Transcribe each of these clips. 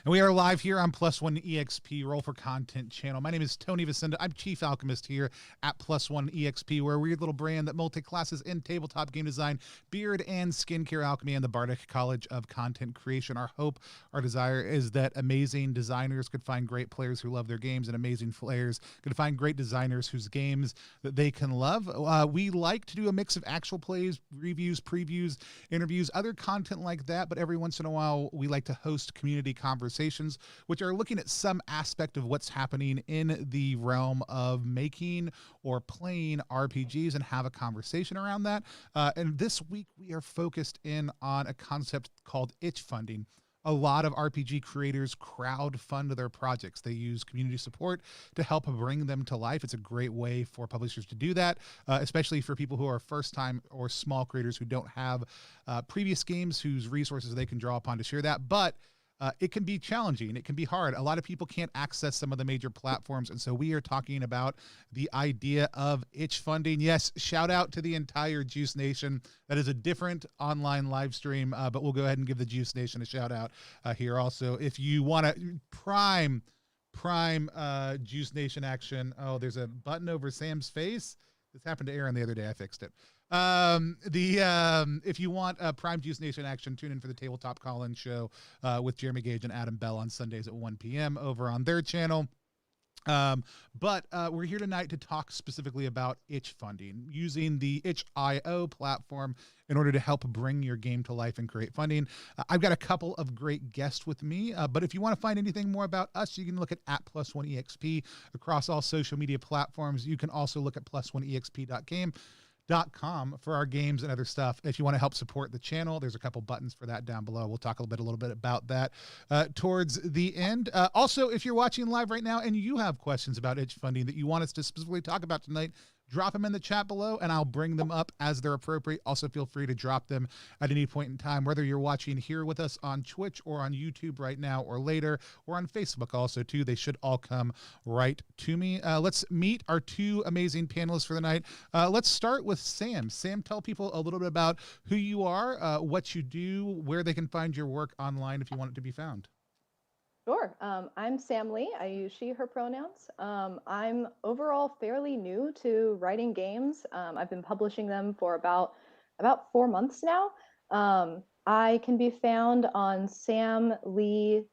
And we are live here on Plus One EXP Roll for Content channel. My name is Tony Vicenda. I'm Chief Alchemist here at Plus One EXP. We're a weird little brand that multi-classes in tabletop game design, beard and skincare alchemy, and the Bardic College of Content Creation. Our hope, our desire is that amazing designers could find great players who love their games, and amazing players could find great designers whose games that they can love. We like to do a mix of actual plays, reviews, previews, interviews, other content like that, but every once in a while we like to host community conversations, which are looking at some aspect of what's happening in the realm of making or playing RPGs and have a conversation around that. And this week we are focused in on a concept called ItchFunding. A lot of RPG creators crowdfund their projects. They use community support to help bring them to life. It's a great way for publishers to do that, especially for people who are first-time or small creators who don't have previous games whose resources they can draw upon to share that. But it can be challenging. It can be hard. A lot of people can't access some of the major platforms. And so we are talking about the idea of ItchFunding. Yes, shout out to the entire Juice Nation. That is a different online live stream, but we'll go ahead and give the Juice Nation a shout out here also. If you want to prime Juice Nation action. Oh, there's a button over Sam's face. This happened to Aaron the other day. I fixed it. If you want Prime Juice Nation action, tune in for the Tabletop Call-In show with Jeremy Gage and Adam Bell on Sundays at 1 p.m. over on their channel. But we're here tonight to talk specifically about ItchFunding, using the itch.io platform in order to help bring your game to life and create funding. I've got a couple of great guests with me, but if you want to find anything more about us, you can look at Plus One EXP across all social media platforms. You can also look at plus1exp.com for our games and other stuff. If you want to help support the channel, there's a couple buttons for that down below. We'll talk a little bit about that towards the end. Also, if you're watching live right now and you have questions about ItchFunding that you want us to specifically talk about tonight, drop them in the chat below and I'll bring them up as they're appropriate. Also, feel free to drop them at any point in time, whether you're watching here with us on Twitch or on YouTube right now or later, or on Facebook also too. They should all come right to me. Let's meet our two amazing panelists for the night. Let's start with Sam. Sam, tell people a little bit about who you are, what you do, where they can find your work online if you want it to be found. Sure. I'm Sam Leigh. I use she, her pronouns. I'm overall fairly new to writing games. I've been publishing them for about 4 months now. I can be found on samlee.itch.io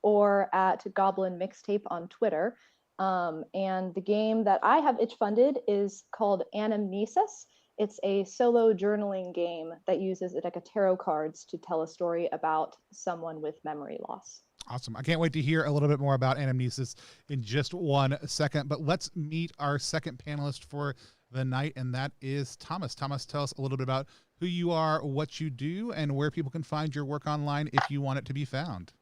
or at Goblin Mixtape on Twitter. And the game that I have ItchFunded is called Anamnesis. It's a solo journaling game that uses a deck of tarot cards to tell a story about someone with memory loss. Awesome. I can't wait to hear a little bit more about Anamnesis in just 1 second, but let's meet our second panelist for the night, and that is Thomas. Thomas, tell us a little bit about who you are, what you do, and where people can find your work online if you want it to be found.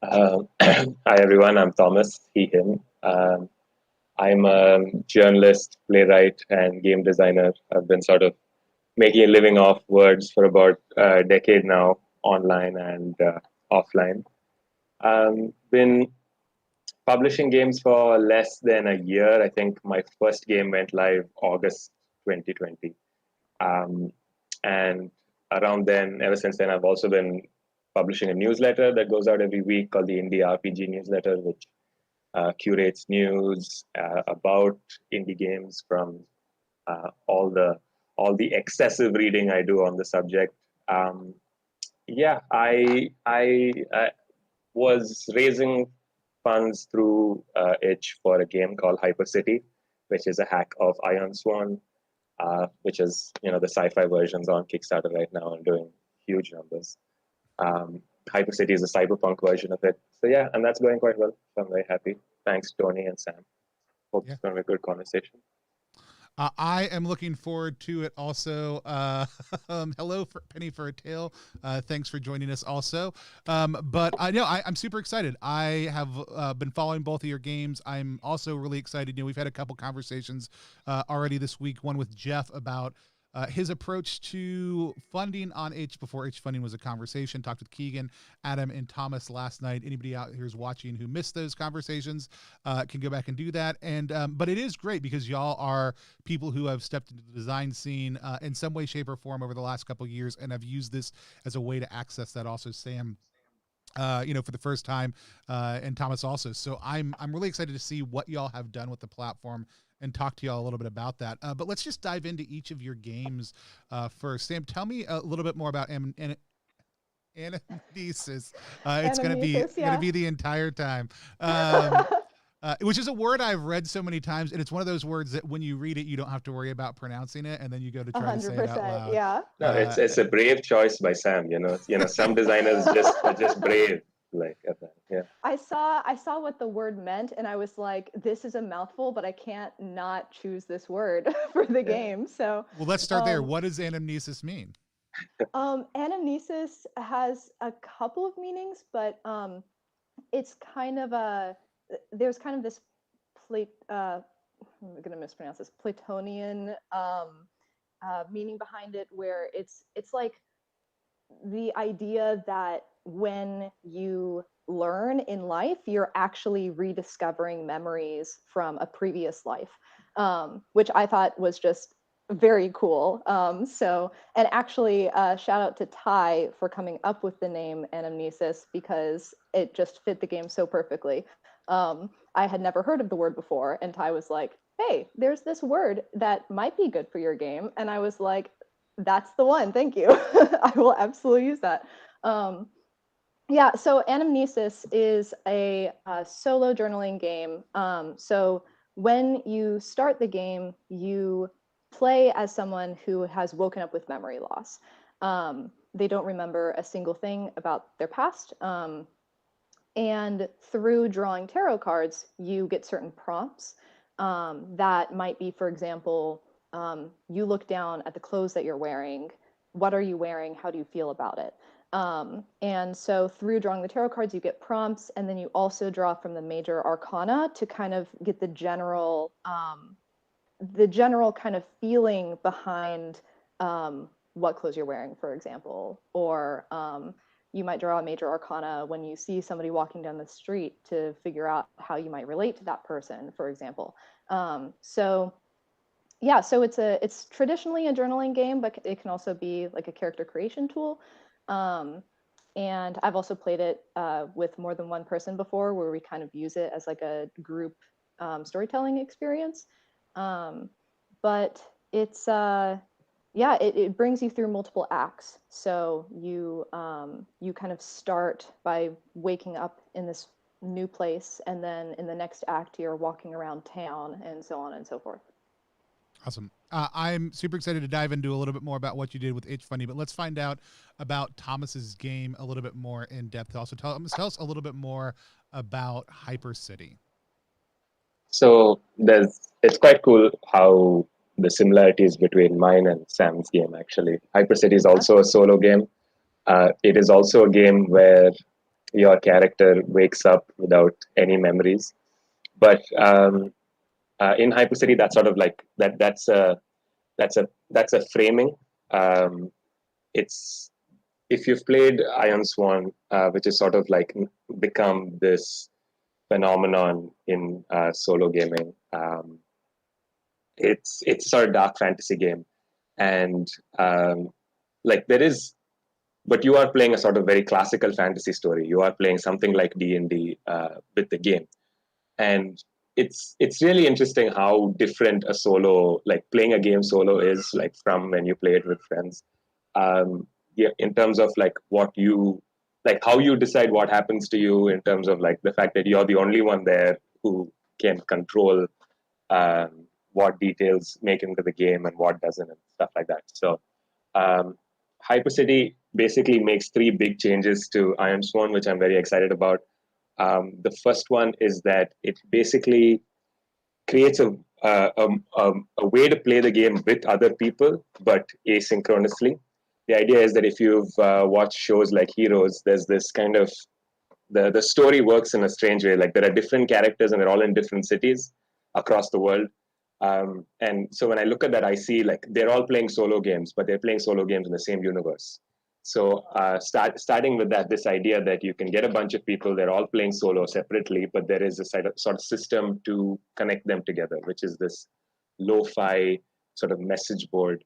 Hi, everyone. I'm Thomas, Heathen. I'm a journalist, playwright, and game designer. I've been sort of making a living off words for about a decade now, online and offline. Been publishing games for less than a year. I think my first game went live August 2020. And around then, ever since then, I've also been publishing a newsletter that goes out every week called the Indie RPG Newsletter, which curates news about indie games from all the excessive reading I do on the subject. I was raising funds through Itch for a game called Hypercity, which is a hack of Iron Swan, which is the sci-fi versions on Kickstarter right now and doing huge numbers. Hypercity is a cyberpunk version of it. So yeah, and that's going quite well. So I'm very happy. Thanks, Tony and Sam. Hope it's going to be a good conversation. I am looking forward to it also. Hello, Penny for a Tale. Thanks for joining us also. But I know I'm super excited. I have been following both of your games. I'm also really excited. We've had a couple conversations already this week, one with Jeff about his approach to funding on Itch before ItchFunding was a conversation. Talked with Keegan, Adam, and Thomas last night. Anybody out here is watching who missed those conversations can go back and do that. And but it is great because y'all are people who have stepped into the design scene in some way, shape, or form over the last couple of years and have used this as a way to access that. Also, Sam, for the first time, and Thomas also. So I'm really excited to see what y'all have done with the platform and talk to y'all a little bit about that. But let's just dive into each of your games first. Sam, tell me a little bit more about Anamnesis. It's going to be the entire time. Which is a word I've read so many times, and it's one of those words that when you read it, you don't have to worry about pronouncing it, and then you go to try to say it out loud. Yeah. No, it's a brave choice by Sam. Some designers are just brave like at that. Yeah. I saw what the word meant, and I was like, this is a mouthful, but I can't not choose this word for the game. So well, let's start there. What does anamnesis mean? Anamnesis has a couple of meanings, but it's kind of there's kind of this I'm going to mispronounce this, Platonian meaning behind it, where it's like the idea that when you learn in life, you're actually rediscovering memories from a previous life, which I thought was just very cool. And actually shout out to Ty for coming up with the name Anamnesis, because it just fit the game so perfectly. I had never heard of the word before, and Ty was like, hey, there's this word that might be good for your game. And I was like, that's the one, thank you. I will absolutely use that. Yeah, so Anamnesis is a solo journaling game. So when you start the game, you play as someone who has woken up with memory loss. They don't remember a single thing about their past. And through drawing tarot cards, you get certain prompts that might be, for example, you look down at the clothes that you're wearing. What are you wearing? How do you feel about it? And so through drawing the tarot cards, you get prompts, and then you also draw from the major arcana to kind of get the general kind of feeling behind what clothes you're wearing, for example. Or you might draw a major arcana when you see somebody walking down the street to figure out how you might relate to that person, for example. So it's traditionally a journaling game, but it can also be like a character creation tool. And I've also played it with more than one person before, where we kind of use it as like a group storytelling experience. But it's it brings you through multiple acts. So you kind of start by waking up in this new place, and then in the next act you're walking around town, and so on and so forth. Awesome. I'm super excited to dive into a little bit more about what you did with ItchFunding, but let's find out about Thomas's game a little bit more in depth. Also, tell us a little bit more about Hypercity. So it's quite cool how the similarities between mine and Sam's game, actually. Hypercity is also a solo game. It is also a game where your character wakes up without any memories. But in Hypercity, that's sort of like that's a framing. It's if you've played Iron Swan, which is sort of like become this phenomenon in solo gaming. It's sort of dark fantasy game, and like there is, but you are playing a sort of very classical fantasy story. You are playing something like D&D with the game, and it's really interesting how different a solo, like playing a game solo, is like from when you play it with friends. In terms of like what you like, how you decide what happens to you, in terms of like the fact that you're the only one there who can control what details make into the game and what doesn't, and stuff like that. So Hypercity basically makes 3 big changes to Iron Swan, which I'm very excited about. The first one is that it basically creates a way to play the game with other people, but asynchronously. The idea is that if you've watched shows like Heroes, there's this kind of the story works in a strange way. Like there are different characters and they're all in different cities across the world. And so when I look at that, I see like they're all playing solo games, but they're playing solo games in the same universe. So starting with that, this idea that you can get a bunch of people, they're all playing solo separately, but there is a sort of system to connect them together, which is this lo-fi sort of message board.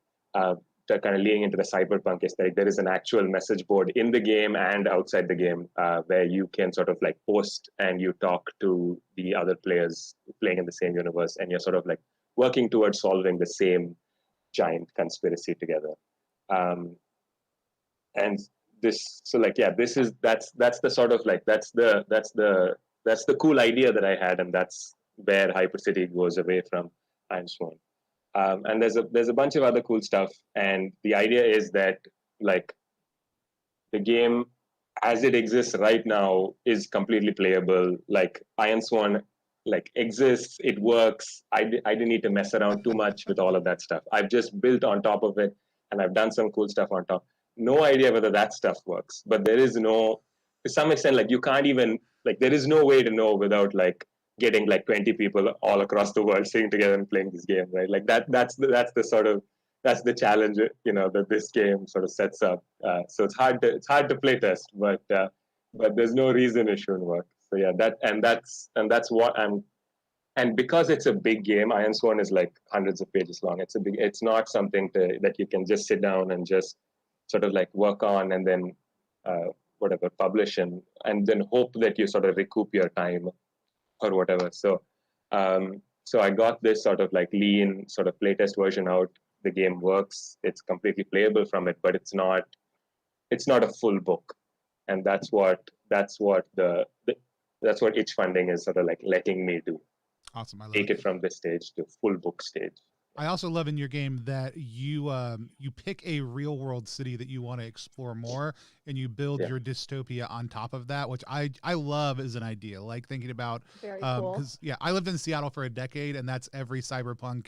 kind of leaning into the cyberpunk aesthetic, there is an actual message board in the game and outside the game where you can sort of like post and you talk to the other players playing in the same universe, and you're sort of like working towards solving the same giant conspiracy together. And this, so like, yeah, that's the sort of like, that's the cool idea that I had, and that's where Hypercity goes away from Iron Sworn. And there's a bunch of other cool stuff, and the idea is that like the game as it exists right now is completely playable. Like Iron Sworn like exists, it works. I didn't need to mess around too much with all of that stuff. I've just built on top of it, and I've done some cool stuff on top. No idea whether that stuff works, but there is no, to some extent, like you can't even, like there is no way to know without like getting like 20 people all across the world sitting together and playing this game, right? Like that's the sort of, that's the challenge, you know, that this game sort of sets up. So it's hard to play test, but there's no reason it shouldn't work. So yeah, that's what I'm, and because it's a big game, Iron Sworn is like hundreds of pages long. It's not something that you can just sit down and just sort of like work on and then whatever, publish and then hope that you sort of recoup your time or whatever. So I got this sort of like lean sort of playtest version out. The game works. It's completely playable from it, but it's not a full book, and that's what ItchFunding is sort of like letting me do. Awesome. I love Take it from this stage to full book stage. I also love in your game that you pick a real world city that you want to explore more, and you build your dystopia on top of that, which I love as an idea. Like thinking about, Very cool. Because I lived in Seattle for a decade, and that's every cyberpunk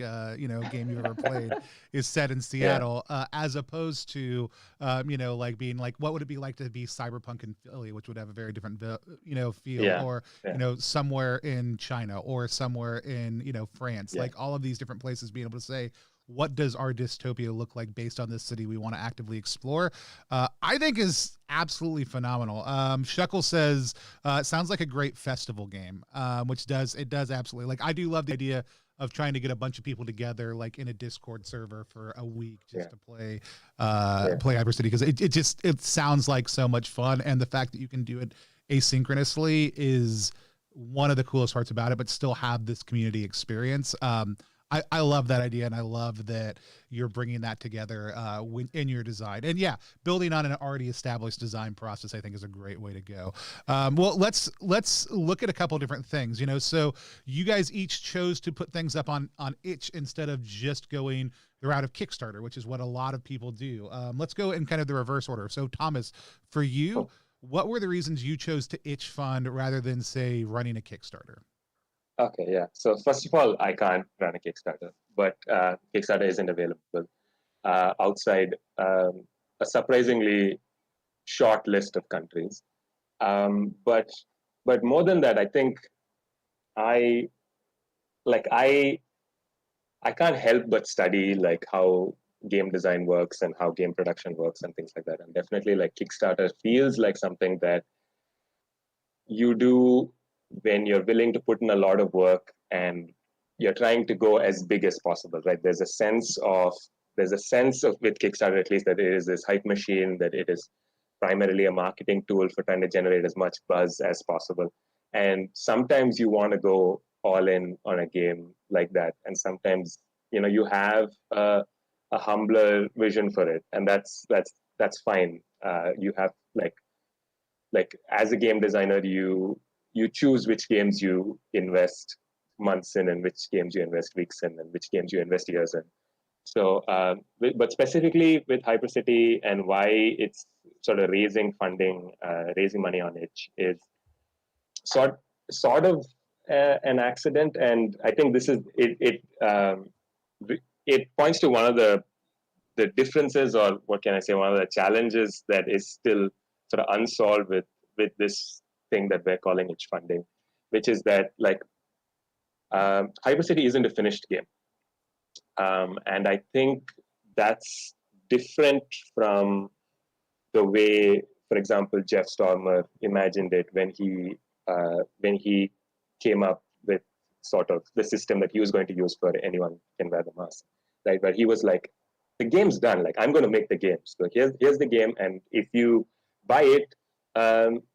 game you've ever played is set in Seattle, as opposed to like being like, what would it be like to be cyberpunk in Philly, which would have a very different feel, or somewhere in China or somewhere in France, like all of these different places being able to say, what does our dystopia look like based on this city we want to actively explore, I think is absolutely phenomenal. Shuckle says it sounds like a great festival game, which does absolutely. Like I do love the idea of trying to get a bunch of people together like in a Discord server for a week just to play Hypercity, because it sounds like so much fun, and the fact that you can do it asynchronously is one of the coolest parts about it, but still have this community experience. I love that idea, and I love that you're bringing that together in your design. And building on an already established design process, I think, is a great way to go. Well, let's look at a couple different things. So you guys each chose to put things up on Itch instead of just going the route of Kickstarter, which is what a lot of people do. Let's go in kind of the reverse order. So Thomas, for you, what were the reasons you chose to Itch Fund rather than, say, running a Kickstarter? Okay, yeah. So first of all, I can't run a Kickstarter, but Kickstarter isn't available outside a surprisingly short list of countries. But more than that, I think I can't help but study like how game design works and how game production works and things like that. And definitely like Kickstarter feels like something that you do when you're willing to put in a lot of work and you're trying to go as big as possible, right? There's a sense of with Kickstarter at least, that it is this hype machine, that it is primarily a marketing tool for trying to generate as much buzz as possible. And sometimes you want to go all in on a game like that, and sometimes you have a humbler vision for it, and that's fine. You have like as a game designer, you choose which games you invest months in and which games you invest weeks in and which games you invest years in. So, but specifically with Hypercity and why it's sort of raising money on Itch is sort of an accident. And I think this is, it points to one of the differences, or what can I say, one of the challenges that is still sort of unsolved with this thing that we're calling ItchFunding, which is that like Hypercity isn't a finished game, and I think that's different from the way, for example, Jeff Stormer imagined it when he came up with sort of the system that he was going to use for Anyone Can Wear the Mask, right? But he was like, the game's done. Like, I'm going to make the game. So here's the game, and if you buy it,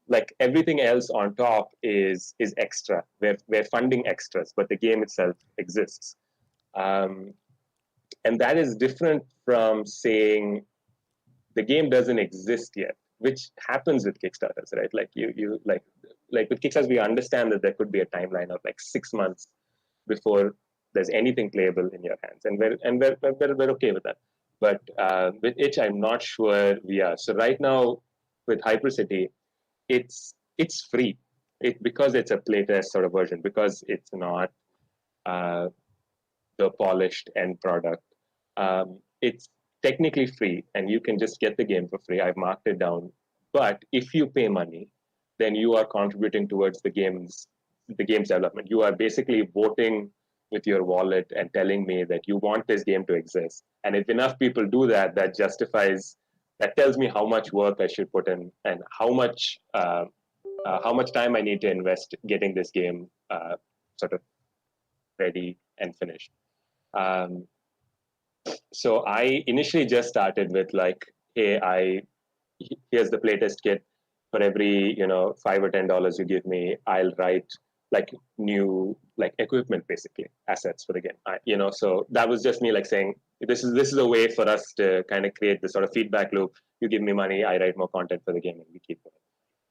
like everything else on top is extra. We're funding extras, but the game itself exists. And that is different from saying the game doesn't exist yet, which happens with Kickstarters, right? Like you like with Kickstarters, we understand that there could be a timeline of like 6 months before there's anything playable in your hands, and we're okay with that. But with Itch, I'm not sure we are. So right now, with Hypercity, it's free. Because it's a playtest sort of version, because it's not the polished end product. It's technically free, and you can just get the game for free. I've marked it down. But if you pay money, then you are contributing towards the game's development. You are basically voting with your wallet and telling me that you want this game to exist. And if enough people do that, that tells me how much work I should put in, and how much time I need to invest getting this game sort of ready and finished. So I initially just started with like, hey, here's the playtest kit. For every $5 or $10 you give me, I'll write like new like equipment, basically assets for the game. So that was just me like saying, this is a way for us to kind of create this sort of feedback loop. You give me money, I write more content for the game, and we keep going.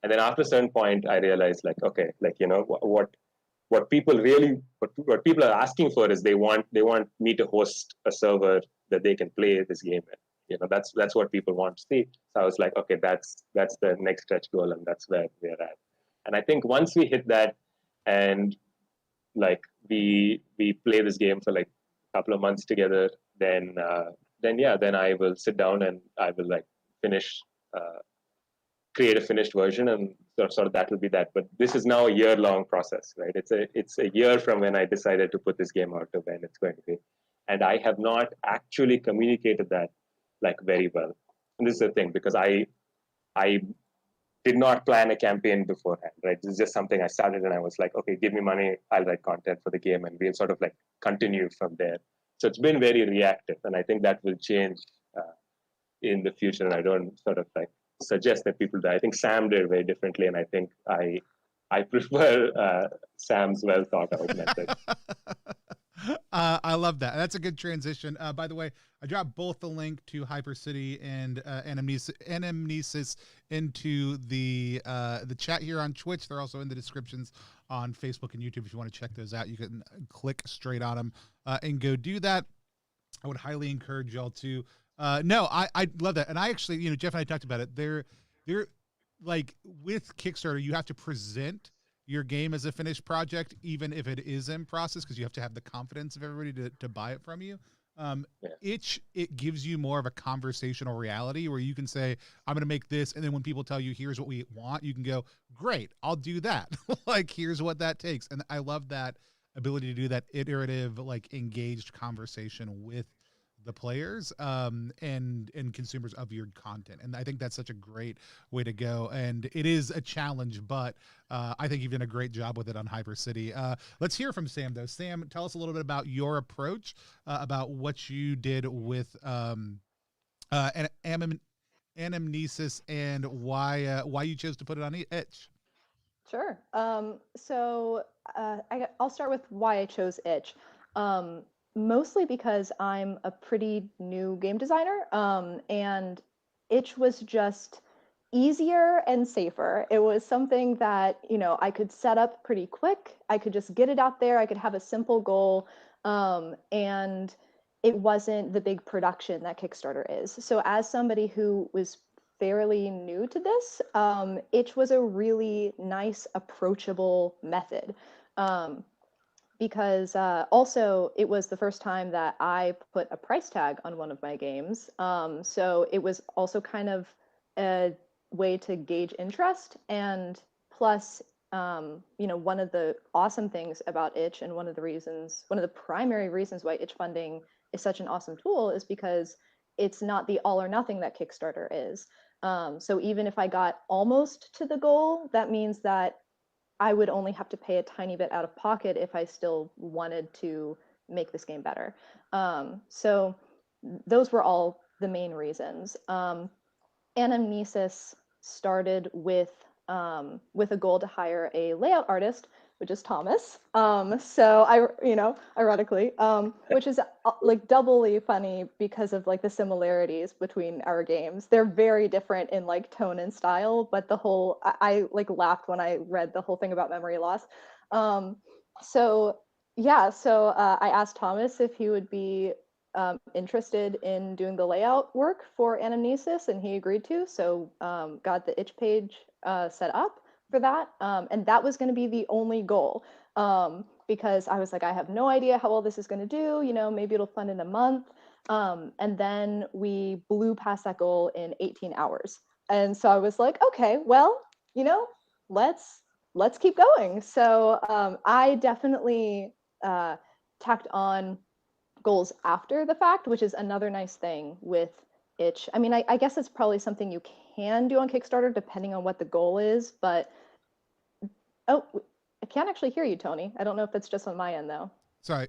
And then after a certain point, I realized like, okay, like what people are asking for is they want me to host a server that they can play this game in. That's what people want to see. So I was like, okay, that's the next stretch goal, and that's where we're at. And I think once we hit that, and like we play this game for like a couple of months together, then I will sit down and I will like create a finished version, and sort of that will be that. But this is now a year-long process, right? It's a year from when I decided to put this game out to when it's going to be, and I have not actually communicated that like very well. And this is the thing, because I did not plan a campaign beforehand, right? This is just something I started, and I was like, okay, give me money, I'll write content for the game, and we'll sort of like continue from there. So it's been very reactive, and I think that will change in the future. And I don't sort of like suggest that people do. I think Sam did very differently, and I think I prefer Sam's well thought out method. I love that. That's a good transition. By the way, I dropped both the link to Hypercity and Anamnesis into the chat here on Twitch. They're also in the descriptions on Facebook and YouTube. If you want to check those out, you can click straight on them and go do that. I would highly encourage y'all to. No, I love that. And I actually, Jeff and I talked about it. They're like, with Kickstarter, you have to present your game as a finished project, even if it is in process, because you have to have the confidence of everybody to buy it from you. It gives you more of a conversational reality where you can say, I'm going to make this. And then when people tell you, here's what we want, you can go, great, I'll do that. Like, here's what that takes. And I love that ability to do that iterative, like, engaged conversation with the players and consumers of your content. And I think that's such a great way to go. And it is a challenge, but I think you've done a great job with it on Hypercity. Let's hear from Sam, though. Sam, tell us a little bit about your approach, about what you did with Anamnesis, and why you chose to put it on Itch. Sure. So I'll start with why I chose Itch. Mostly because I'm a pretty new game designer, and Itch was just easier and safer. It was something that, I could set up pretty quick. I could just get it out there. I could have a simple goal, and it wasn't the big production that Kickstarter is. So as somebody who was fairly new to this, Itch was a really nice, approachable method. Because also it was the first time that I put a price tag on one of my games. So it was also kind of a way to gauge interest. And plus, one of the awesome things about Itch, and one of the primary reasons why ItchFunding is such an awesome tool, is because it's not the all or nothing that Kickstarter is. So even if I got almost to the goal, that means that I would only have to pay a tiny bit out of pocket if I still wanted to make this game better. So those were all the main reasons. Anamnesis started with a goal to hire a layout artist, which is Thomas. So ironically, which is like doubly funny because of like the similarities between our games. They're very different in like tone and style, but I like laughed when I read the whole thing about memory loss. So I asked Thomas if he would be interested in doing the layout work for Anamnesis, and he agreed to. So got the itch page set up for that, and that was going to be the only goal, because I was like, I have no idea how well this is going to do. Maybe it'll fund in a month, and then we blew past that goal in 18 hours. And so I was like, okay, well, let's keep going. So I definitely tacked on goals after the fact, which is another nice thing with itch. I mean, I guess it's probably something you can do on Kickstarter depending on what the goal is, but I can't actually hear you, Tony. I don't know if that's just on my end though. Sorry,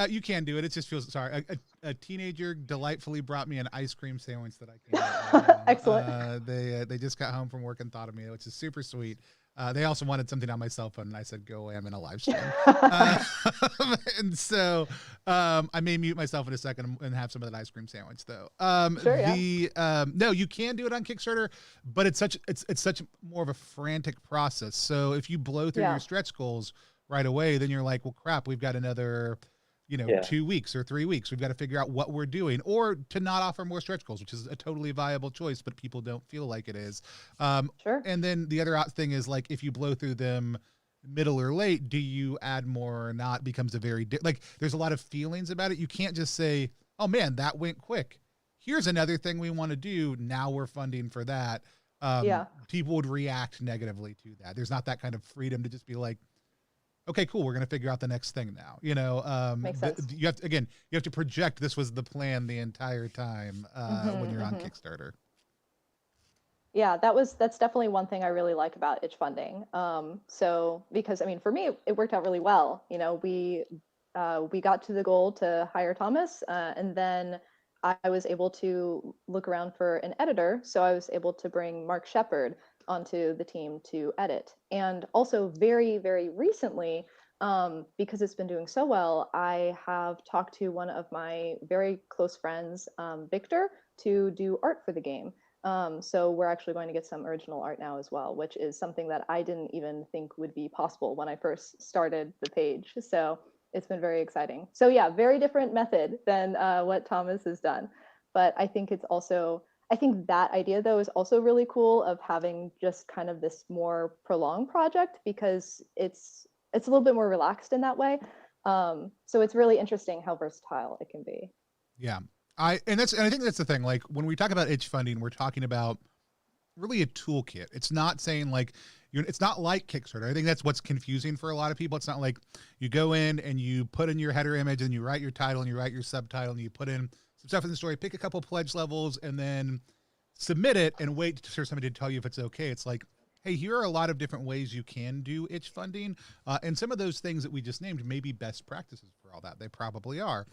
you can do it. It just feels sorry. A teenager delightfully brought me an ice cream sandwich that I can eat. Excellent. They just got home from work and thought of me, which is super sweet. They also wanted something on my cell phone, and I said, "Go away! I'm in a live stream." And so I may mute myself in a second and have some of that ice cream sandwich, though. Sure, yeah. No, you can do it on Kickstarter, but it's such more of a frantic process. So if you blow through your stretch goals right away, then you're like, well, crap, we've got another 2 weeks or 3 weeks. We've got to figure out what we're doing, or to not offer more stretch goals, which is a totally viable choice, but people don't feel like it is. Sure. And then the other thing is, like, if you blow through them middle or late, do you add more or not? Becomes a very there's a lot of feelings about it. You can't just say, oh man, that went quick, here's another thing we want to do, now we're funding for that. People would react negatively to that. There's not that kind of freedom to just be like, okay, cool, we're going to figure out the next thing now. Makes sense. You have to project this was the plan the entire time when you're on Kickstarter. Yeah, that's definitely one thing I really like about ItchFunding. So because, I mean, for me, it worked out really well. We got to the goal to hire Thomas, and then I was able to look around for an editor. So I was able to bring Mark Shepard onto the team to edit. And also very, very recently, because it's been doing so well, I have talked to one of my very close friends, Victor, to do art for the game. So we're actually going to get some original art now as well, which is something that I didn't even think would be possible when I first started the page. So it's been very exciting. So yeah, very different method than what Thomas has done. But I think that idea, though, is also really cool, of having just kind of this more prolonged project, because it's a little bit more relaxed in that way. So it's really interesting how versatile it can be. Yeah. I think that's the thing. Like, when we talk about ItchFunding, we're talking about really a toolkit. It's not saying like, it's not like Kickstarter. I think that's what's confusing for a lot of people. It's not like you go in and you put in your header image and you write your title and you write your subtitle and you put in some stuff in the story, pick a couple pledge levels, and then submit it and wait for somebody to tell you if it's okay. It's like, hey, here are a lot of different ways you can do ItchFunding. And some of those things that we just named may be best practices for all that. They probably are.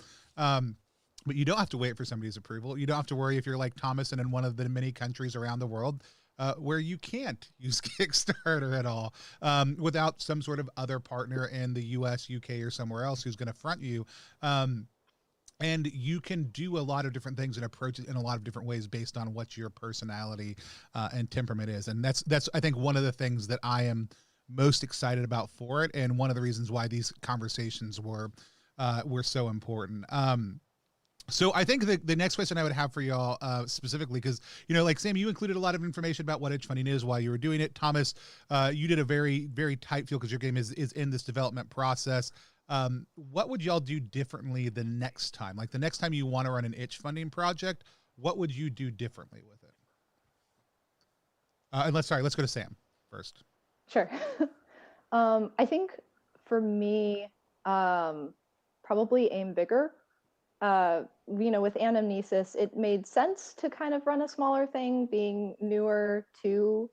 But you don't have to wait for somebody's approval. You don't have to worry if you're like Thomas and in one of the many countries around the world where you can't use Kickstarter at all without some sort of other partner in the US, UK, or somewhere else who's going to front you. And you can do a lot of different things and approach it in a lot of different ways based on what your personality and temperament is. And that's I think one of the things that I am most excited about for it, and one of the reasons why these conversations were so important. So I think the next question I would have for y'all specifically, because, like Sam, you included a lot of information about what ItchFunding is while you were doing it. Thomas, you did a very, very tight feel because your game is in this development process. What would y'all do differently the next time? Like, the next time you want to run an ItchFunding project, what would you do differently with it? And let's go to Sam first. Sure. I think for me, probably aim bigger. With Anamnesis, it made sense to kind of run a smaller thing, being newer to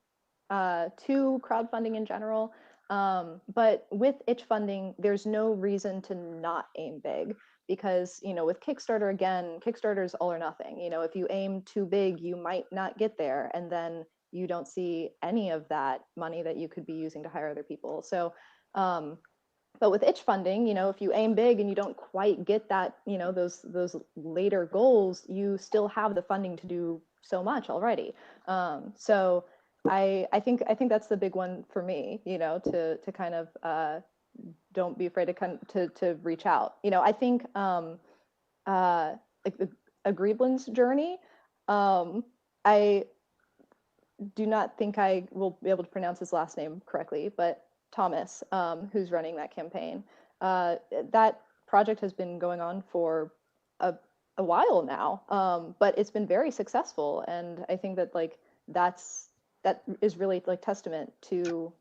crowdfunding in general. But with ItchFunding, there's no reason to not aim big, because, with Kickstarter, again, Kickstarter is all or nothing. If you aim too big, you might not get there, and then you don't see any of that money that you could be using to hire other people. So but with ItchFunding, if you aim big and you don't quite get that, those later goals, you still have the funding to do so much already. So I think that's the big one for me, to kind of don't be afraid to reach out. I think like a Greeblin's journey. I do not think I will be able to pronounce his last name correctly, but Thomas, who's running that campaign. That project has been going on for a while now, but it's been very successful, and I think that that is really testament to,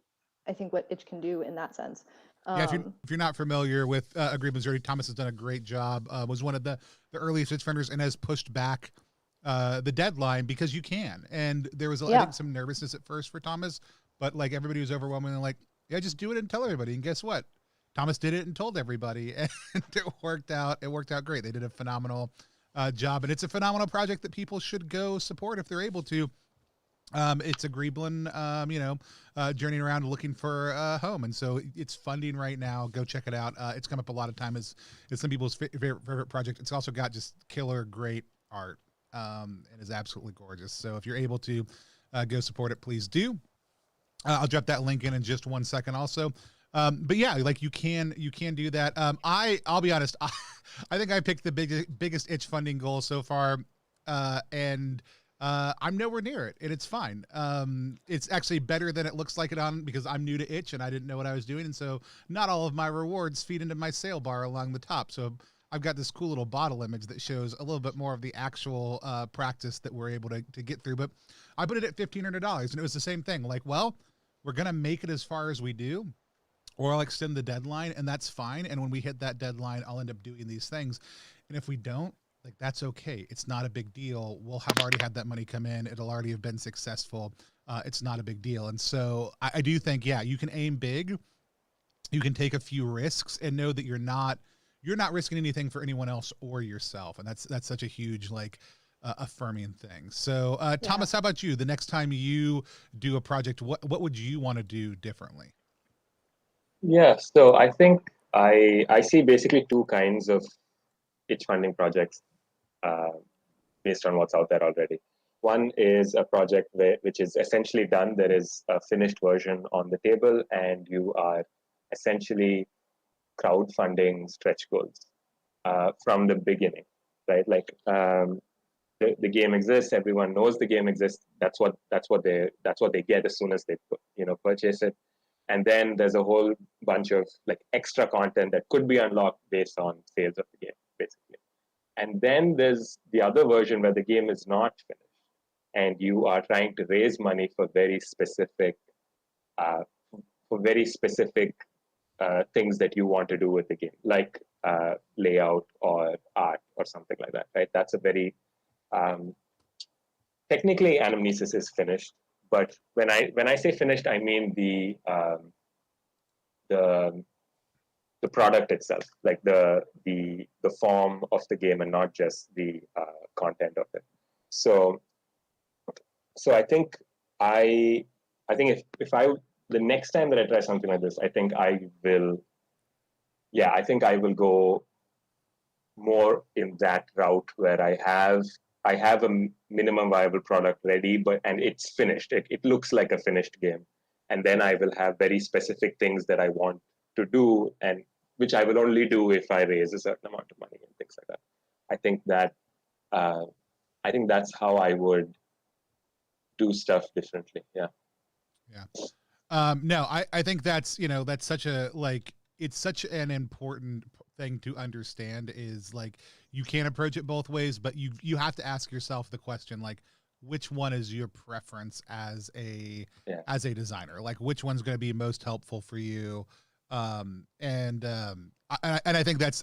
I think, what Itch can do in that sense. Yeah, if you're not familiar with Agreement's Journey, Thomas has done a great job. Was one of the earliest Itch funders and has pushed back the deadline because you can. And there was I think some nervousness at first for Thomas, but everybody was overwhelmingly like, yeah, just do it and tell everybody. And guess what? Thomas did it and told everybody, and it worked out. It worked out great. They did a phenomenal job, and it's a phenomenal project that people should go support if they're able to. It's a Greeblin, journeying around looking for a home, and so it's funding right now. Go check it out. It's come up a lot of time as some people's favorite project. It's also got just killer great art, and is absolutely gorgeous. So if you're able to go support it, please do. I'll drop that link in just 1 second also. But yeah, you can do that. I'll be honest. I think I picked the biggest Itch funding goal so far. And I'm nowhere near it, and it's fine. It's actually better than it looks like it on, because I'm new to Itch and I didn't know what I was doing. And so not all of my rewards feed into my sale bar along the top. So I've got this cool little bottle image that shows a little bit more of the actual practice that we're able to get through. But I put it at $1,500, and it was the same thing. We're going to make it as far as we do, or I'll extend the deadline, and that's fine. And when we hit that deadline, I'll end up doing these things. And if we don't, that's okay. It's not a big deal. We'll have already had that money come in. It'll already have been successful. It's not a big deal. And so I do think, yeah, you can aim big. You can take a few risks and know that you're not risking anything for anyone else or yourself. And that's such a huge, affirming thing. So Thomas, how about you? The next time you do a project, what would you want to do differently? Yeah, so I think I see basically two kinds of Itch funding projects based on what's out there already. One is a project which is essentially done. There is a finished version on the table, and you are essentially crowdfunding stretch goals from the beginning, right? The game exists. Everyone knows the game exists. That's what they get as soon as they purchase it. And then there's a whole bunch of extra content that could be unlocked based on sales of the game, basically. And then there's the other version where the game is not finished, and you are trying to raise money for very specific things that you want to do with the game, like layout or art or something like that, right? That's a very technically Anamnesis is finished, but when I say finished, I mean the product itself, the form of the game, and not just the content of it. So I think if the next time that I try something like this, I think I will go more in that route where I have a minimum viable product ready, and it's finished. It looks like a finished game. And then I will have very specific things that I want to do, and which I will only do if I raise a certain amount of money and things like that. I think that's how I would do stuff differently. Yeah. Yeah. No, I think that's such it's such an important thing to understand, is you can't approach it both ways, but you have to ask yourself the question, which one is your preference as a designer? Which one's going to be most helpful for you? And I think that's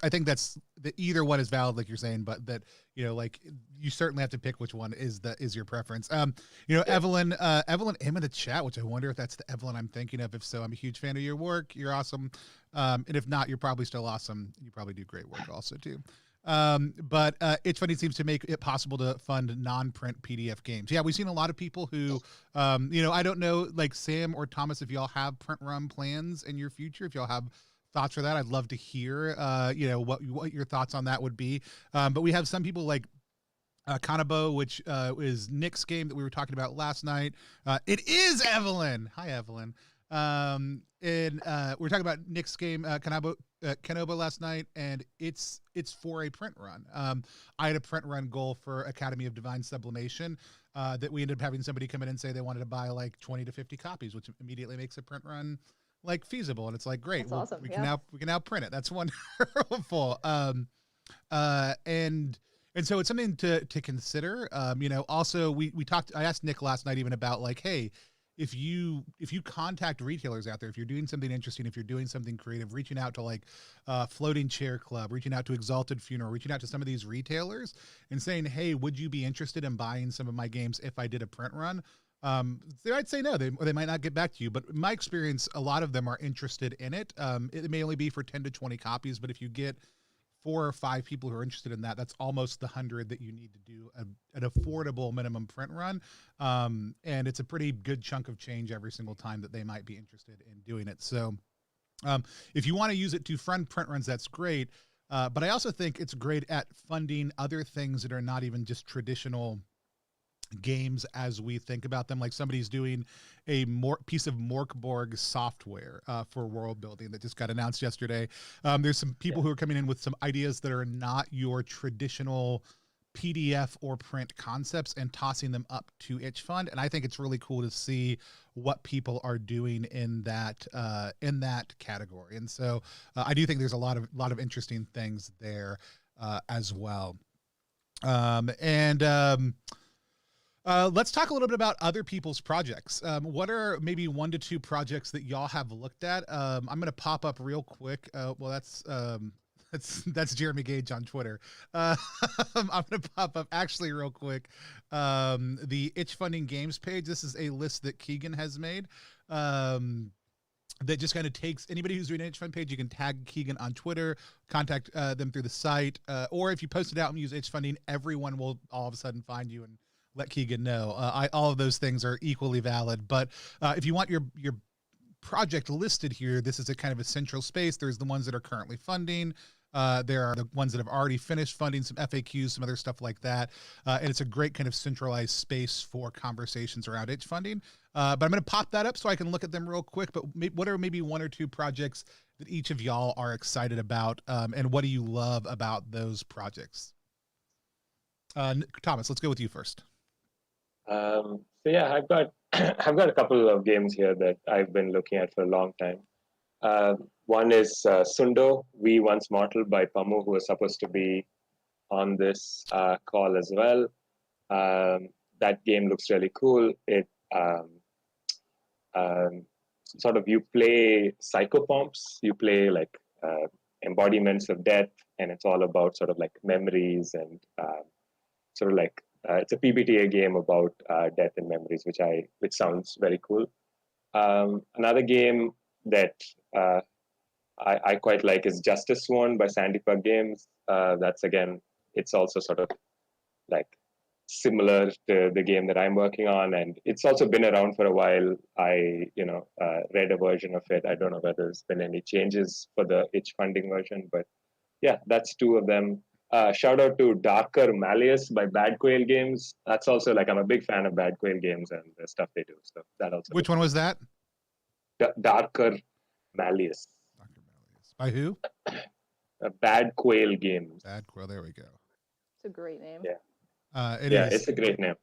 the either one is valid, like you're saying, but that, like you certainly have to pick which one is your preference. Evelyn M in the chat, which I wonder if that's the Evelyn I'm thinking of. If so, I'm a huge fan of your work. You're awesome. And if not, you're probably still awesome. You probably do great work also too. But ItchFunding seems to make it possible to fund non-print PDF games. Yeah, we've seen a lot of people who, I don't know, like Sam or Thomas, if y'all have print run plans in your future, if y'all have thoughts for that, I'd love to hear, what your thoughts on that would be. But we have some people like Kanabo, which is Nick's game that we were talking about last night. It is Evelyn. Hi, Evelyn. And we're talking about Nick's game, Kanobo last night, and it's for a print run. I had a print run goal for Academy of Divine Sublimation that we ended up having somebody come in and say they wanted to buy like 20 to 50 copies, which immediately makes a print run like feasible. And it's like, great, That's awesome. we can now print it. That's wonderful. And so it's something to consider. Also we talked, I asked Nick last night even about like, hey, if you contact retailers out there, if you're doing something interesting, if you're doing something creative, reaching out to like Floating Chair Club, reaching out to Exalted Funeral, reaching out to some of these retailers and saying, hey, would you be interested in buying some of my games if I did a print run? They might say no, they might not get back to you, but in my experience, a lot of them are interested in it. It may only be for 10 to 20 copies, but if you get 4 or 5 people who are interested in that, that's almost the 100 that you need to do an affordable minimum print run. And it's a pretty good chunk of change every single time that they might be interested in doing it. So, if you want to use it to fund print runs, that's great. But I also think it's great at funding other things that are not even just traditional games as we think about them. Like somebody's doing a piece of Morkborg software for world building that just got announced yesterday. There's some people who are coming in with some ideas that are not your traditional PDF or print concepts and tossing them up to ItchFund. And I think it's really cool to see what people are doing in that category. And so I do think there's a lot of interesting things there as well. Let's talk a little bit about other people's projects. What are maybe 1 to 2 projects that y'all have looked at? I'm going to pop up real quick. That's Jeremy Gage on Twitter. I'm going to pop up actually real quick the ItchFunding games page. This is a list that Keegan has made. That just kind of takes anybody who's doing an ItchFund page. You can tag Keegan on Twitter, contact them through the site, or if you post it out and use ItchFunding, everyone will all of a sudden find you and let Keegan know. All of those things are equally valid. But if you want your project listed here, this is a kind of a central space. There's the ones that are currently funding. There are the ones that have already finished funding, some FAQs, some other stuff like that. And it's a great kind of centralized space for conversations around ItchFunding. But I'm going to pop that up so I can look at them real quick. But what are maybe 1 or 2 projects that each of y'all are excited about? And what do you love about those projects? Thomas, let's go with you first. I've got a couple of games here that I've been looking at for a long time. One is Sundo, We Once Mortal by Pamu, who was supposed to be on this call as well. That game looks really cool. It sort of, you play psychopomps, you play like embodiments of death, and it's all about sort of like memories and sort of like it's a PBTA game about death and memories, which sounds very cool. Another game that I quite like is Justice Sworn by Sandy Pug Games. That's again, it's also sort of like similar to the game that I'm working on, and it's also been around for a while. I read a version of it. I don't know whether there's been any changes for the ItchFunding version, but yeah, that's 2 of them. Shout out to Darker Malleus by Bad Quail Games. That's also like, I'm a big fan of Bad Quail Games and the stuff they do. So that also. Which one was that? Darker Malleus. Darker Malleus. By who? Bad Quail Games. Bad Quail. There we go. It's a great name. Yeah. It is. It's a great name.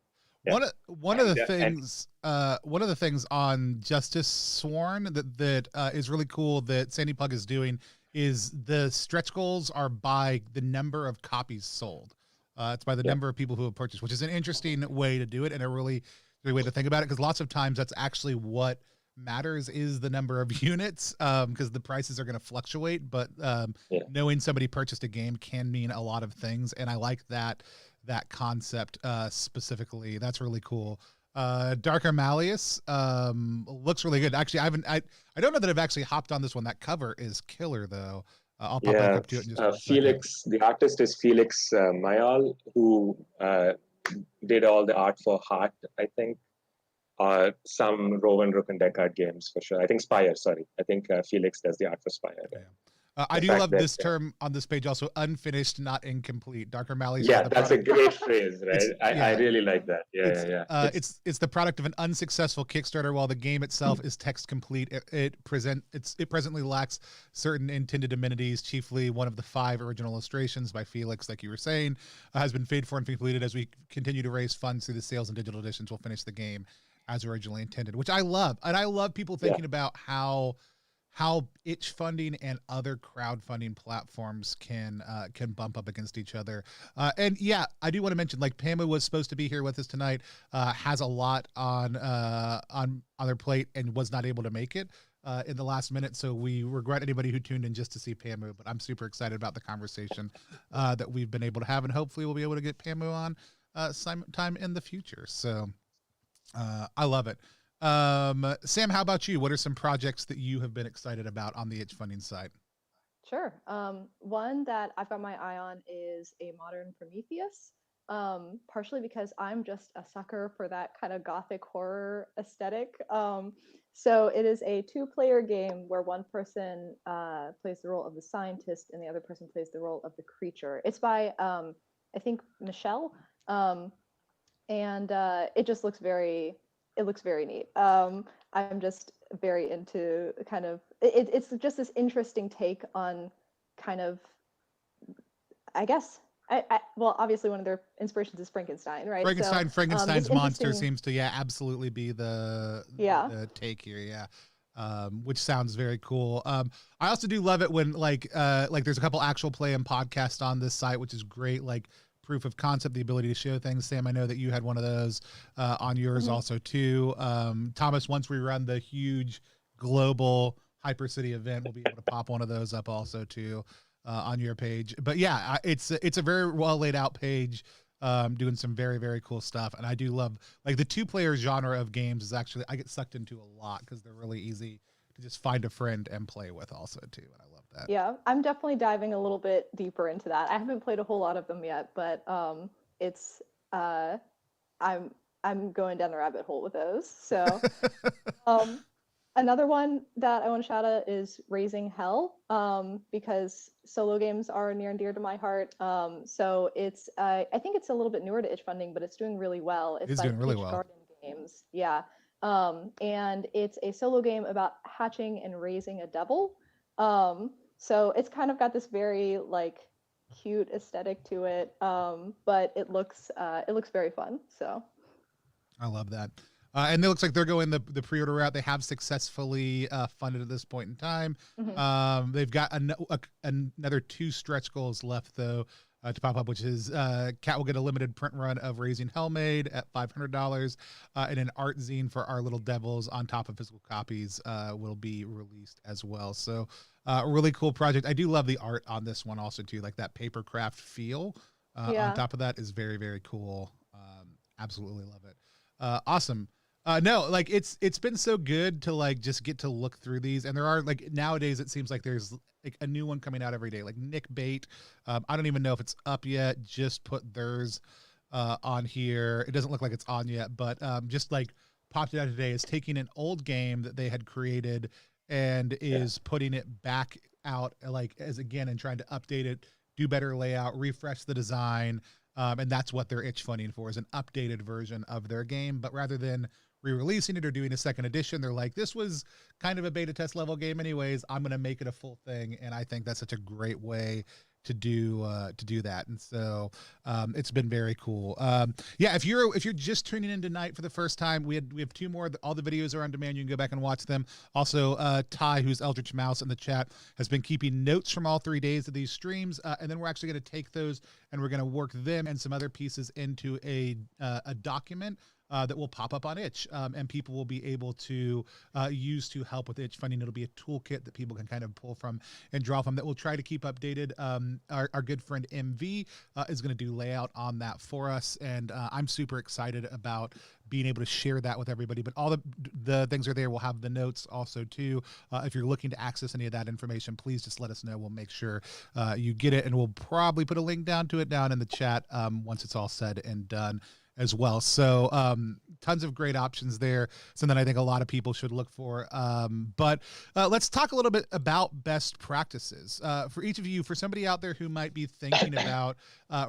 Yeah. One of the things on Justice Sworn that is really cool that Sandy Pug is doing is the stretch goals are by the number of copies sold. It's by the number of people who have purchased, which is an interesting way to do it and a really way to think about it, because lots of times that's actually what matters is the number of units, because the prices are going to fluctuate, but knowing somebody purchased a game can mean a lot of things, and I like that concept specifically. That's really cool. Darker Malleus looks really good. Actually, I don't know that I've actually hopped on this one. That cover is killer, though. I'll pop back up to it in just a Felix, the artist is Felix Mayal, who did all the art for Heart, I think. Some Rowan, Rook, and Deckard games for sure. I think Spire, sorry. I think Felix does the art for Spire. Yeah. I do love this term on this page also, unfinished, not incomplete. Darker Malleus. Yeah, that's a great phrase, right? I really like that. It's the product of an unsuccessful Kickstarter, while the game itself is text complete. It presently lacks certain intended amenities, chiefly one of the 5 original illustrations by Felix, like you were saying, has been paid for and completed. As we continue to raise funds through the sales and digital editions, we'll finish the game as originally intended, which I love. And I love people thinking about how ItchFunding and other crowdfunding platforms can bump up against each other. And yeah, I do want to mention, like, Pamela was supposed to be here with us tonight, has a lot on their plate and was not able to make it in the last minute. So we regret anybody who tuned in just to see Pamu, but I'm super excited about the conversation that we've been able to have, and hopefully we'll be able to get Pamu on sometime in the future. So I love it. Sam, how about you? What are some projects that you have been excited about on the ItchFunding side? Sure. One that I've got my eye on is a modern Prometheus, partially because I'm just a sucker for that kind of gothic horror aesthetic. So it is a 2-player game where one person plays the role of the scientist and the other person plays the role of the creature. It's by, I think, Michelle, and it just looks very neat. I'm just very into kind of, it's just this interesting take on kind of, I guess, well, obviously one of their inspirations is Frankenstein, right? Frankenstein's monster seems to, absolutely be the take here. Which sounds very cool. I also do love it when like there's a couple actual play and podcasts on this site, which is great. Like, proof of concept, the ability to show things. Sam, I know that you had one of those on yours also too. Thomas, once we run the huge global Hypercity event, we'll be able to pop one of those up also too on your page. But yeah, it's a very well laid out page, doing some very, very cool stuff. And I do love, like, the 2-player genre of games is actually, I get sucked into a lot because they're really easy to just find a friend and play with also too. And I love that. Yeah, I'm definitely diving a little bit deeper into that. I haven't played a whole lot of them yet, but it's I'm going down the rabbit hole with those. So another one that I want to shout out is Raising Hell, because solo games are near and dear to my heart. So it's I think it's a little bit newer to ItchFunding, but it's doing really well. It's doing really well. Garden Games. Yeah. And it's a solo game about hatching and raising a devil. So it's kind of got this very like cute aesthetic to it, but it looks very fun. So I love that. And it looks like they're going the pre-order route. They have successfully funded at this point in time. Mm-hmm. They've got another 2 stretch goals left, though, to pop up, which is Kat will get a limited print run of Raising Hell made at $500, and an art zine for Our Little Devils on top of physical copies will be released as well. So a really cool project. I do love the art on this one also too, like that paper craft feel on top of that is very, very cool. Absolutely love it. Awesome. No, like it's been so good to like just get to look through these, and there are like nowadays it seems like there's like a new one coming out every day. Like Nick Bate, I don't even know if it's up yet. Just put theirs on here. It doesn't look like it's on yet, but just like popped it out today is taking an old game that they had created and is putting it back out like as again and trying to update it, do better layout, refresh the design, and that's what they're ItchFunding for, is an updated version of their game. But rather than re-releasing it or doing a second edition, they're like, this was kind of a beta test level game anyways, I'm going to make it a full thing. And I think that's such a great way to do that. And so it's been very cool. If you're just tuning in tonight for the first time, we have 2 more. All the videos are on demand. You can go back and watch them. Also, Ty, who's Eldritch Mouse in the chat, has been keeping notes from all 3 days of these streams, and then we're actually going to take those and we're going to work them and some other pieces into a document that will pop up on Itch, and people will be able to use to help with Itch funding. It'll be a toolkit that people can kind of pull from and draw from that we'll try to keep updated. Our good friend MV is going to do layout on that for us, and I'm super excited about being able to share that with everybody. But all the things are there. We'll have the notes also too. If you're looking to access any of that information, please just let us know. We'll make sure you get it, and we'll probably put a link down to it down in the chat once it's all said and done as well. So tons of great options there. Something I think a lot of people should look for. But let's talk a little bit about best practices for each of you. For somebody out there who might be thinking about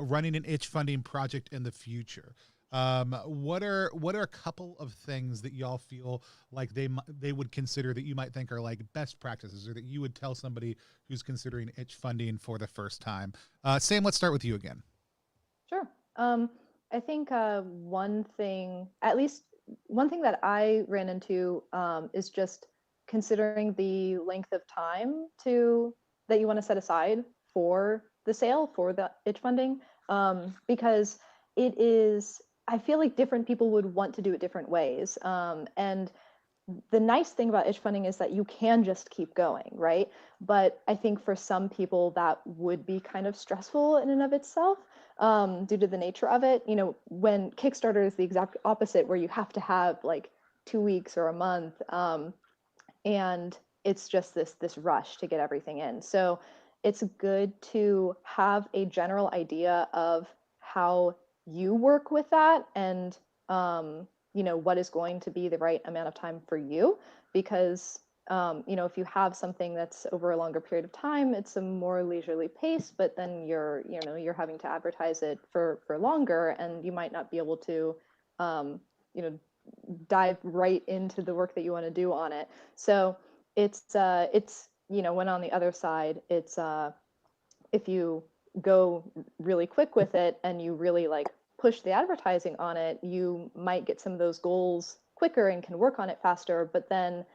running an itch funding project in the future, what are a couple of things that y'all feel like they would consider that you might think are like best practices, or that you would tell somebody who's considering itch funding for the first time? Sam, let's start with you again. Sure. I think one thing that I ran into is just considering the length of time that you want to set aside for the sale, for the itch funding, because I feel like different people would want to do it different ways. And the nice thing about itch funding is that you can just keep going, right? But I think for some people that would be kind of stressful in and of itself, due to the nature of it. When Kickstarter is the exact opposite, where you have to have like 2 weeks or a month, and it's just this rush to get everything in. So it's good to have a general idea of how you work with that, and what is going to be the right amount of time for you, because if you have something that's over a longer period of time, it's a more leisurely pace, but then you're having to advertise it for longer, and you might not be able to dive right into the work that you want to do on it. So it's when on the other side, it's if you go really quick with it and you really like push the advertising on it, you might get some of those goals quicker and can work on it faster, but then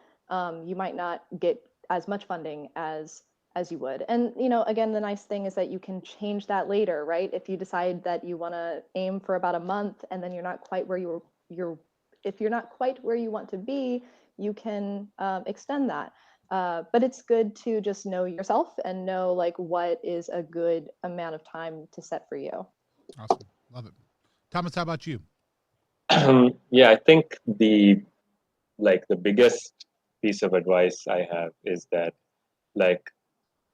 you might not get as much funding as you would. And again, the nice thing is that you can change that later, right? If you decide that you want to aim for about a month, and then you're not quite where if you're not quite where you want to be, you can extend that. But it's good to just know yourself and know like what is a good amount of time to set for you. Awesome. Love it. Thomas, how about you? Yeah, I think the biggest piece of advice I have is that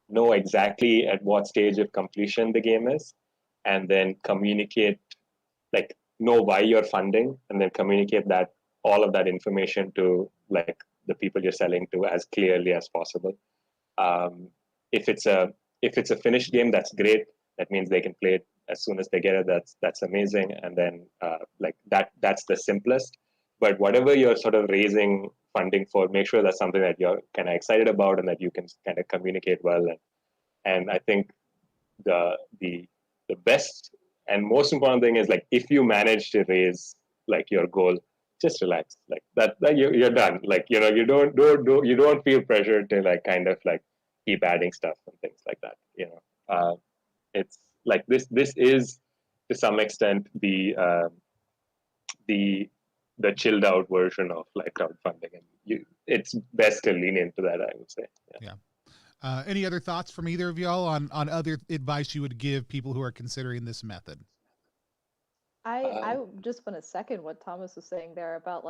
know exactly at what stage of completion the game is, and then communicate, know why you're funding, and then communicate that all of that information to the people you're selling to as clearly as possible. If it's a finished game, that's great. That means they can play it as soon as they get it. That's amazing. And then that's the simplest. But whatever you're sort of raising funding for, make sure that's something that you're kind of excited about and that you can kind of communicate well. And I think the best and most important thing is if you manage to raise your goal, just relax. That you're done. You don't feel pressure to kind of keep adding stuff and things like that. It's this is to some extent the chilled out version of crowdfunding, and it's best to lean into that, I would say. Yeah. Any other thoughts from either of y'all on other advice you would give people who are considering this method? I just want to second what Thomas was saying there about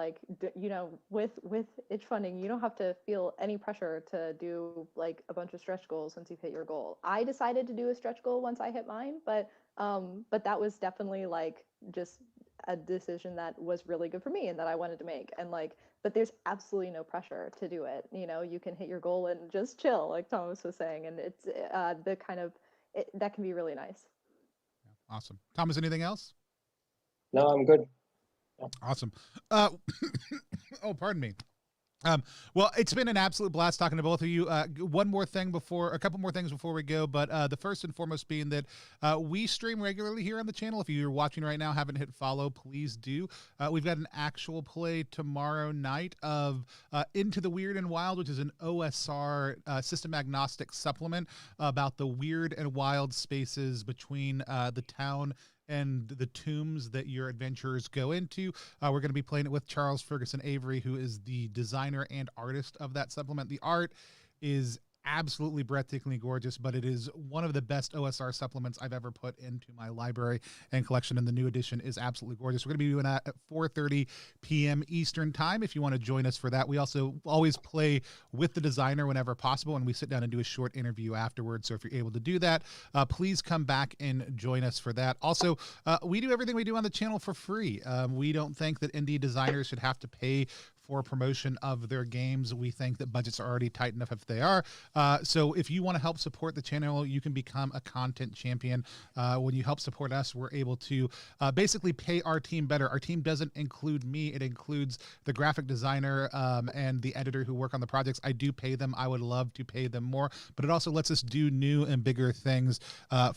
with itch funding, you don't have to feel any pressure to do a bunch of stretch goals once you've hit your goal. I decided to do a stretch goal once I hit mine, but that was definitely just a decision that was really good for me and that I wanted to make. And but there's absolutely no pressure to do it. You can hit your goal and just chill, like Thomas was saying, and it's that can be really nice. Awesome. Thomas, anything else? No, I'm good. Awesome. Oh, pardon me. Well, it's been an absolute blast talking to both of you. A couple more things before we go, but the first and foremost being that we stream regularly here on the channel. If you're watching right now, haven't hit follow, please do. We've got an actual play tomorrow night of Into the Weird and Wild, which is an OSR system agnostic supplement about the weird and wild spaces between the town and the tombs that your adventurers go into. We're going to be playing it with Charles Ferguson Avery, who is the designer and artist of that supplement. The art is absolutely breathtakingly gorgeous, but it is one of the best OSR supplements I've ever put into my library and collection, and the new edition is absolutely gorgeous. We're going to be doing that at 4:30 p.m. Eastern time if you want to join us for that. We also always play with the designer whenever possible, and we sit down and do a short interview afterwards. So if you're able to do that, please come back and join us for that. Also, we do everything we do on the channel for free. We don't think that indie designers should have to pay for promotion of their games. We think that budgets are already tight enough if they are. So if you want to help support the channel, you can become a content champion. When you help support us, we're able to basically pay our team better. Our team doesn't include me. It includes the graphic designer and the editor who work on the projects. I do pay them. I would love to pay them more, but it also lets us do new and bigger things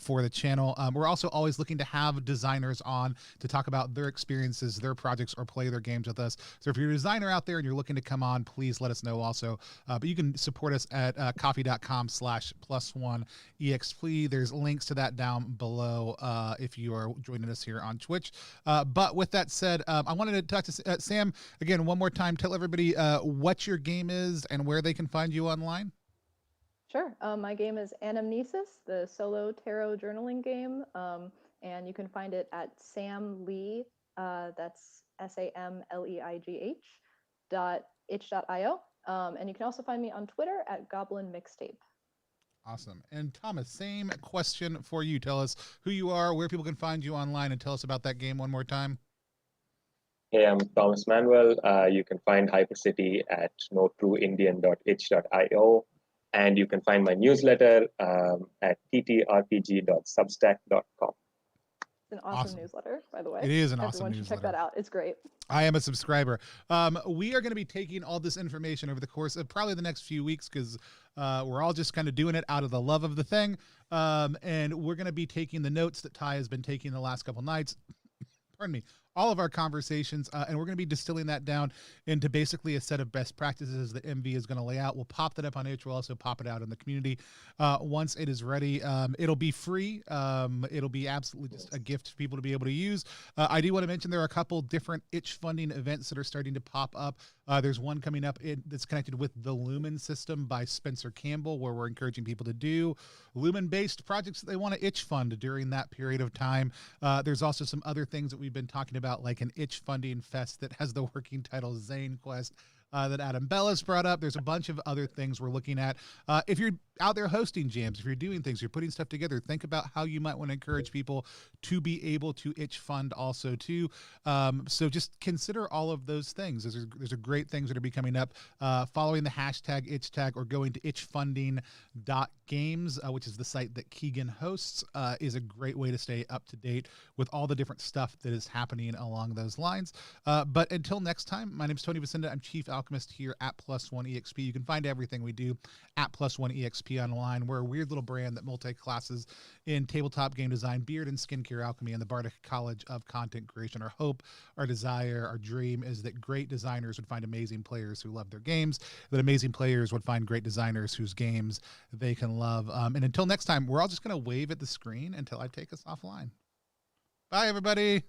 for the channel. We're also always looking to have designers on to talk about their experiences, their projects, or play their games with us. So if you're a designer out there and you're looking to come on, please let us know also. But you can support us at coffee.com/+1exp. There's links to that down below if you are joining us here on Twitch. But with that said, I wanted to talk to Sam again one more time. Tell everybody what your game is and where they can find you online. Sure. My game is Anamnesis, the solo tarot journaling game. And you can find it at Sam Leigh, that's SAMLEIGH.itch.io. And you can also find me on Twitter at Goblin Mixtape. Awesome. And Thomas, same question for you. Tell us who you are, where people can find you online, and tell us about that game one more time. Hey, I'm Thomas Manuel. You can find Hypercity at notrueindian.itch.io. And you can find my newsletter at ttrpg.substack.com. It's an awesome newsletter, by the way. It is an awesome Everyone should newsletter. check that out. It's great. I am a subscriber. We are going to be taking all this information over the course of probably the next few weeks because we're all just kind of doing it out of the love of the thing. And we're going to be taking the notes that Ty has been taking the last couple nights. Pardon me. All of our conversations, and we're going to be distilling that down into basically a set of best practices that MV is going to lay out. We'll pop that up on Itch. We'll also pop it out in the community once it is ready. It'll be free. It'll be absolutely just a gift for people to be able to use. I do want to mention there are a couple different ItchFunding events that are starting to pop up. There's one coming up that's connected with the Lumen system by Spencer Campbell, where we're encouraging people to do Lumen-based projects that they want to itch fund during that period of time. There's also some other things that we've been talking about, like an ItchFunding fest that has the working title Zane Quest that Adam Bellis brought up. There's a bunch of other things we're looking at. If you're out there hosting jams, if you're doing things, you're putting stuff together, think about how you might want to encourage people to be able to itch fund also too. So just consider all of those things. There's a great things that are be coming up. Following the hashtag itchtag or going to itchfunding.games, which is the site that Keegan hosts, is a great way to stay up to date with all the different stuff that is happening along those lines. But until next time, my name is Tony Vicinda. I'm Chief Alchemist here at +1EXP. You can find everything we do at +1EXP online. We're a weird little brand that multi-classes in tabletop game design, beard and skincare alchemy, and the Bardic College of Content Creation. Our hope, our desire, our dream is that great designers would find amazing players who love their games, that amazing players would find great designers whose games they can love. And until next time, we're all just going to wave at the screen until I take us offline. Bye, everybody.